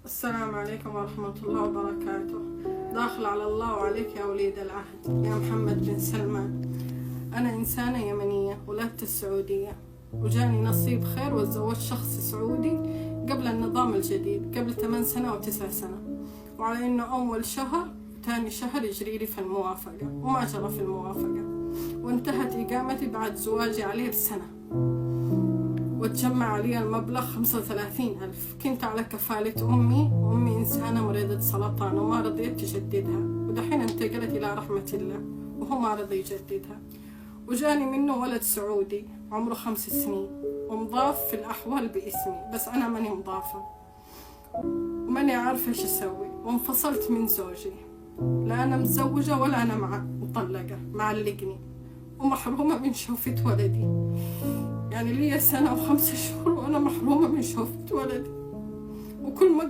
السلام عليكم ورحمة الله وبركاته. داخل على الله وعليك يا وليد العهد يا محمد بن سلمان. أنا إنسانة يمنية ولدت السعودية، وجاني نصيب خير وتزوجت شخص سعودي قبل النظام الجديد، قبل 8 سنة و9 سنة، وعلى إنه أول شهر وثاني شهر يجريلي في الموافقة، وما جرى في الموافقة، وانتهت إقامتي بعد زواجي عليه بسنة، وتجمع علي المبلغ 35,000. كنت على كفالة أمي إنسانة مريضة سرطان وما رضيت تجددها، ودحين انتقلت إلى رحمة الله وهو ما رضي يجددها. وجاني منه ولد سعودي عمره 5 سنين ومضاف في الأحوال باسمي، بس أنا ماني مضافة وماني عارفة إيش أسوي، وانفصلت من زوجي، لا أنا متزوجة ولا أنا مطلقة، معلقني ومحرومة من شوفة ولدي. يعني لي 1 سنة و5 شهور وأنا محرومة من شوفة ولدي، وكل ما